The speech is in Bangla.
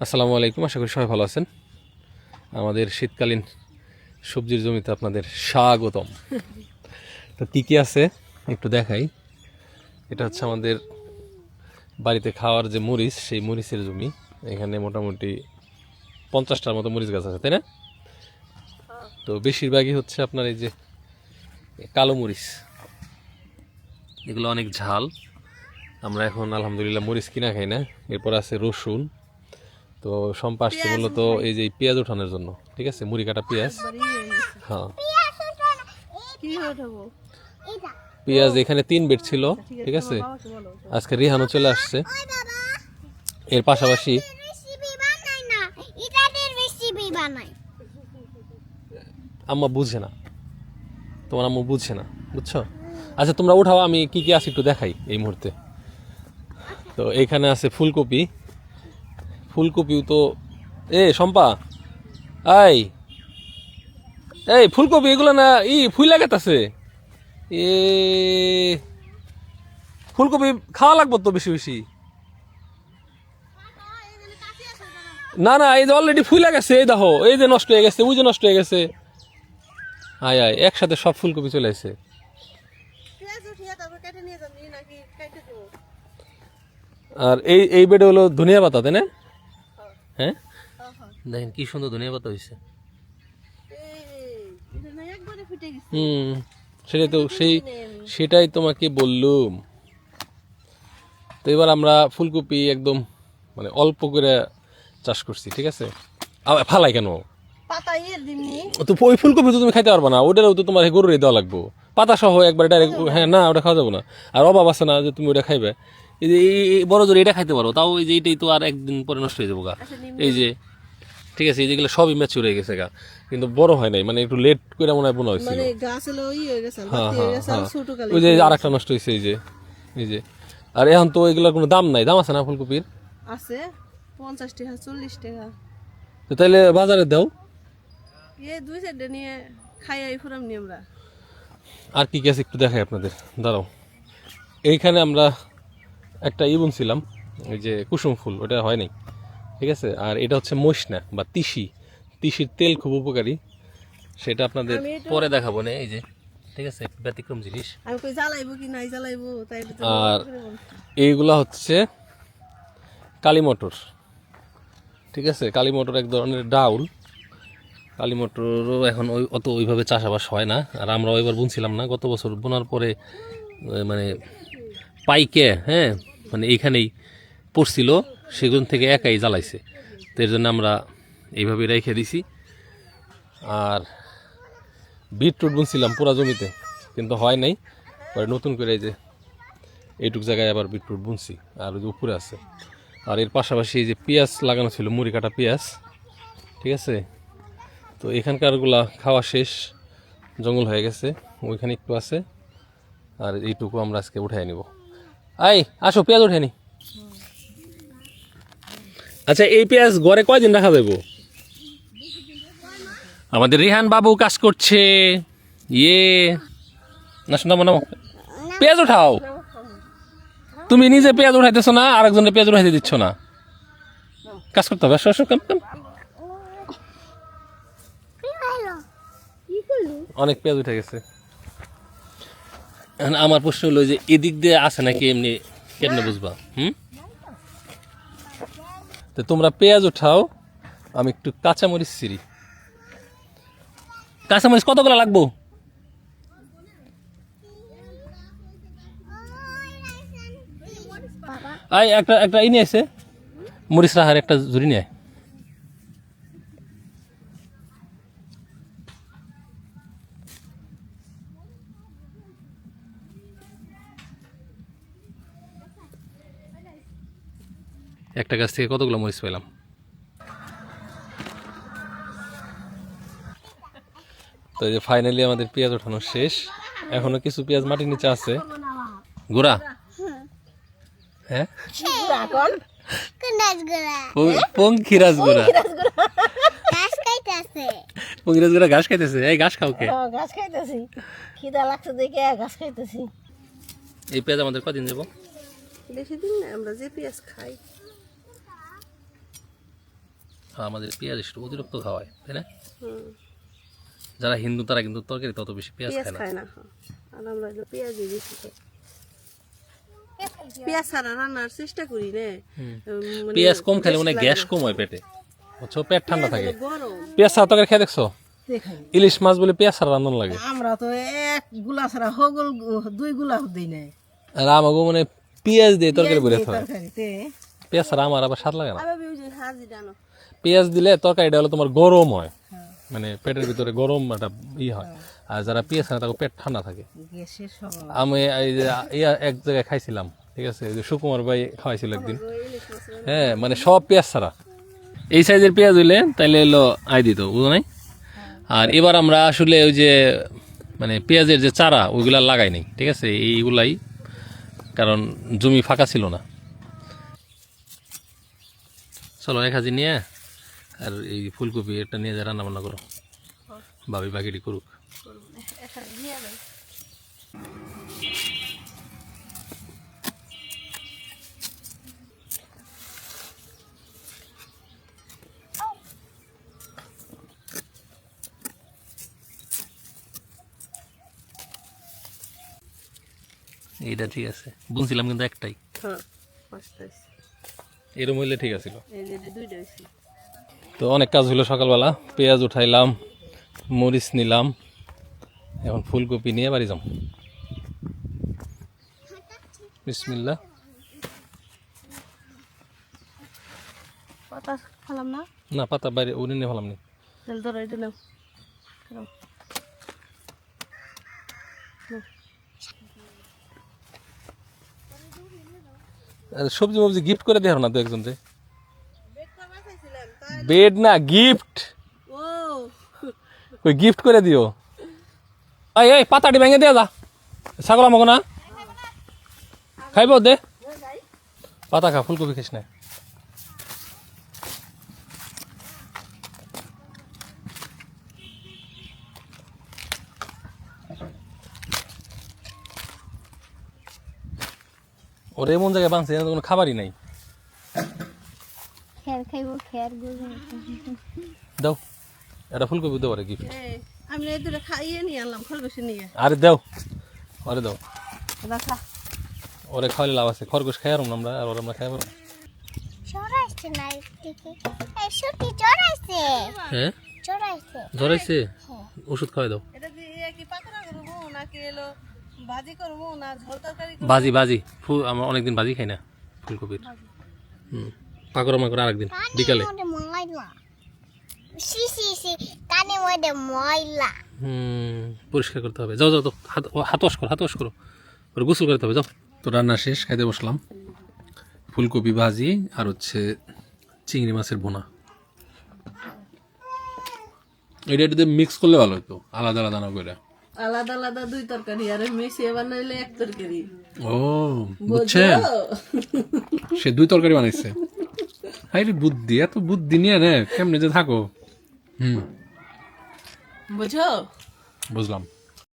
আসসালামু আলাইকুম, আশা করি সবাই ভালো আছেন। আমাদের শীতকালীন সবজির জমিতে আপনাদের স্বাগতম। তো কী কী আছে একটু দেখাই। এটা হচ্ছে আমাদের বাড়িতে খাওয়ার যে মরিচ, সেই মরিচের জমি। এখানে মোটামুটি 50টার মতো মরিচ গাছ আছে, তাই না? তো বেশিরভাগই হচ্ছে আপনার এই যে কালো মরিচ, এগুলো অনেক ঝাল। আমরা এখন আলহামদুলিল্লাহ মরিচ কিনা খাই না। এরপর আছে রসুন। তো সম্পা আসছে মূলত এই যে পেঁয়াজ ওঠানোর জন্য, ঠিক আছে, মুড়ি কাটা পেঁয়াজ। হ্যাঁ, পেঁয়াজ এখানে 3 বেড ছিল, ঠিক আছে। আজকে রিহানও চলে আসছে। এর পাশাপাশি আম্মা বুঝে না, তোমার আম্মু বুঝছে না, বুঝছো? আচ্ছা তোমরা উঠাও, আমি কি কি আছে একটু দেখাই এই মুহূর্তে। তো এখানে আছে ফুলকপি। ফুলকপিও তো সম্পা, এই এই ফুলকপি এগুলো না ফুল লাগাতেছে। এ ফুলকপি খাওয়া লাগবো তো বেশি বেশি। না না, এই যে অলরেডি ফুল গেছে, এই দেখো, এই যে নষ্ট হয়ে গেছে, ওই যে নষ্ট হয়ে গেছে। আয় আয়, একসাথে সব ফুলকপি চলে আসে। আর এই এই বেডে হলো ধনিয়া পাতা, তাই না? হ্যাঁ, দেখেন কি সুন্দর ধনিয়া পাতা হয়েছে। সেটাই তো, সেটাই তোমাকে বললুম। তো এবার আমরা ফুলকপি একদম মানে অল্প করে চাষ করছি, ঠিক আছে। ফালাই কেন? তো ওই ফুলকপি তো তুমি খাইতে পারবে না, ওটারও তো তোমার গরুর দেওয়া লাগবো পাতা সহ একবার ডাইরেক্ট। হ্যাঁ না, ওটা খাওয়া যাবো না। আর অভাব আছে না যে তুমি ওটা খাইবে। এই যে এই বড় জোরে এটা খাইতে পারো, তাও এই যে এইটাই তো আর একদিন পরে নষ্ট হয়ে যাবো গা। এই যে ঠিক আছে, এই যেগুলো সবই ম্যাচিউর হয়ে গেছে গা, কিন্তু বড় হয় নাই, মানে একটু লেট করে মনে হয় বোনা হয়েছিল। হ্যাঁ হ্যাঁ হ্যাঁ, ওই যে আর একটা নষ্ট হয়েছে, এই যে। আর এখন তো এগুলোর কোনো দাম নাই, দাম আছে না ফুলকপির? আছে 50 টাকা 40 টাকা। তো তাইলে বাজারে দাও। এই দুই সাইডে নিয়ে খাইয়াই ফুরাম নি আমরা। আর কি কি আছে একটু দেখাই আপনাদের, দাঁড়াও। এইখানে আমরা একটা বুনছিলাম, ওই যে কুসুম ফুল, ওটা হয় নাই, ঠিক আছে। আর এটা হচ্ছে মশনা বা তিসি, তিসির তেল খুব উপকারী, সেটা আপনাদের পরে দেখাবো না। এই যে ঠিক আছে, ব্যতিক্রম জিনিস। আমি কই জ্বালাইবো কি নাই জ্বালাইবো তাই। আর এইগুলা হচ্ছে কালী মটর, ঠিক আছে। কালী মটর এক ধরনের ডাউল। কালী মটরও এখন অত ওইভাবে চাষাবাস হয় না। আর আমরা এবার বুনছিলাম না, গত বছর বোনার পরে মানে পাইকে, হ্যাঁ, মানে এইখানেই পড়ছিল, সেগুন থেকে একাই জ্বালাইছে। তো এর জন্য আমরা এইভাবে রেখে দিছি। আর বিটরুট বুনছিলাম পুরা জমিতে, কিন্তু হয় নাই। পরে নতুন করে এই যে এইটুক জায়গায় আবার বিটরুট বুনছি, আর ওই যে উপরে আছে। আর এর পাশাপাশি এই যে পেঁয়াজ লাগানো ছিল, মুড়ি কাটা পেঁয়াজ, ঠিক আছে। তো এখানকারগুলা খাওয়া শেষ, জঙ্গল হয়ে গেছে, ওইখানে একটু আছে। আর এইটুকু আমরা আজকে উঠাই নিব। আই আসো, পেঁয়াজ উঠে নি। আচ্ছা, এই পেঁয়াজ ঘরে কয়দিন রাখা যাবো? আমাদের রিহান বাবু কাজ করছে। না শোনা, পেঁয়াজ উঠাও। তুমি নিজে পেঁয়াজ উঠাইতেছো না, আরেকজনের পেঁয়াজ উঠাইতে দিচ্ছ না। কাজ করতে হবে, আসো আসো, কাম কাম। অনেক পেঁয়াজ উঠে গেছে। আমার প্রশ্ন হলো যে এদিক দিয়ে আসে নাকি, এমনি কেমনে বুঝবা? তো তোমরা পেঁয়াজ উঠাও, আমি একটু কাঁচামরিচ ছিঁড়ি। কাঁচামরিচ কতগুলো লাগবো? আয় একটা একটা নিয়ে আসে, মরিচ রাহার একটা ঝুড়ি নিয়ে। একটা গাছ থেকে কতগুলো মরিচ পেলাম। তো এই যে ফাইনালি আমাদের পেঁয়াজ ওঠানো শেষ। এখনো কিছু পেঁয়াজ মাটির নিচে আছে। গোড়া, হ্যাঁ, পঙ্খিরাজ গোড়া, পঙ্খিরাজ গোড়া ঘাস খাইতেছে। এই ঘাস খাও কে? ঘাস খাইতেছি, খিদা লাগছে দেখে ঘাস খাইতেছি। এই পেঁয়াজ আমাদের কদিন যাবো? বেশি দিন না, আমরা যে পেঁয়াজ খাই। আমাদের পেঁয়াজ একটু অতিরিক্ত খাওয়ায় তাই না? হুম, যারা হিন্দু তারা কিন্তু তরকারি তত বেশি পেঁয়াজ পেঁয়াজ খায় না। খায় না, হ্যাঁ। আর আমরা হলো পেঁয়াজই বেশি খাই। পেঁয়াজ ছাড়া রান্নার চেষ্টা করি রে, মানে পেঁয়াজ কম খেলে টেস্ট মানে লাগে গ্যাস না। কম হয় পেটে, বুঝছো, পেট ঠান্ডা থাকে। পেঁয়াজ হলো গরম। পেঁয়াজ ছাড়া তরকারি খেয়ে দেখছো? দেখাই ইলিশ মাছ বলে পেঁয়াজ ছাড়া রান্ধন লাগে। আমরা তো এক গুলা ছাড়া হগল 2 গুলা দিই নাই আর আমাকে মানে পেঁয়াজ দিয়ে তরকারি বেড়ে হয়, তরকারিতে। পেঁয়াজ ছাড়া আমার আবার স্বাদ লাগে না। আবার ওই যে হাজি ডানো, পেঁয়াজ দিলে তরকারিটা হলো তোমার গরম হয়, মানে পেটের ভিতরে গরম একটা হয়। আর যারা পেঁয়াজ খায় তাকে পেট ঠান্ডা থাকে। গ্যাসের সময় আমি এই যে এক জায়গায় খাইছিলাম, ঠিক আছে, ওই যে সুকুমার ভাই খাওয়াইছিল একদিন। ইলিশ মাছ হ্যাঁ, মানে সব পেঁয়াজ ছাড়া। এই সাইজের পেঁয়াজ হইলে তাইলে এলো আই দিত, বুঝো নাই? আর এবার আমরা আসলে ওই যে মানে পেঁয়াজের যে চারা ওইগুলা লাগাই নাই, ঠিক আছে, এইগুলাই, কারণ জমি ফাঁকা ছিল না। চলো 1 কেজি নিয়ে আর এই ফুলকপি এটা নিয়ে যা রান্না বান্না করো, ভাবি বাকিটি করুক। একটা নিয়ে যাই। এইটা ঠিক আছে, বুনছিলাম কিন্তু একটাই, হ্যাঁ, পাঁচটা হয়েছে। এরম হইলে ঠিক আছিল। এই যে দুইটা হয়েছে। তো অনেক কাজ হলো সকালবেলা, পেঁয়াজ উঠাইলাম, মরিচ নিলাম, এখন ফুলকপি নিয়ে বাড়ি যাম। বিসমিল্লাহ। পাতা খালাম না, না, পাতা বাইরে উনি নিয়ে ভালাম নি। তেল ধরো এটা নাও। সবজি মবজি গিফট করে দেওয়ার না তো একজন রে, বেড না গিফট, ও ওই গিফট করে দিও। এই এই পাতাটি ভেঙে দেওয়া যা, ছাগল আমাকে না খাইব দে, পাতা খা, ফুলকপি খাইস না। ওর এমন জায়গায় বাঁধছে যেন কোনো খাবারই নাই। খের খাইব খের গুলো দাও, এটা ফুলকপি দেবো গিফট। এই, আমি এই দুটো খাইয়ে নিয়ে আনলাম খরগোশ নিয়ে। আরে দাও, ওরে দাও, রাখা ওরে খাওয়ালে লাভ আছে, খরগোশ খাই আরম আমরা, আর ওরা আমরা খাই পারবো। চড়াইছে না একদিকে এই সুটি চড়াইছে হ্যাঁ, চড়াইছে ধরাইছে, ওষুধ খাওয়াই দাও। এটা কি পাকোড়া করবো নাকি এলো ভাজি করবো না ঝোল তরকারি করবো? ভাজি ভাজি, আমরা অনেকদিন ভাজি খাই না ফুলকপির। পাকড়া মাকড়া আরেকদিন বিকালে। মধ্যে ময়লা সি সি সি কানে মধ্যে ময়লা পরিষ্কার করতে হবে। যাও যাও, তো হাত ওয়াশ করো, হাত ওয়াশ করো, ওর গোসল করতে হবে, যাও। তো রান্না শেষ, খাইতে বসলাম। ফুলকপি ভাজি আর হচ্ছে চিংড়ি মাছের ভুনা। এটা এটাতে মিক্স করলে ভালো হতো, আলাদা আলাদা না করে। আলাদা আলাদা দুই তরকারি আর মিশিয়ে বানাইলে এক তরকারি। ও বুঝছেন, সে 2 তরকারি বানাইছে। হাই রে বুদ্ধি, এত বুদ্ধি নিয়ে নে কেমনে যে থাকো। বুঝো? বুঝলাম।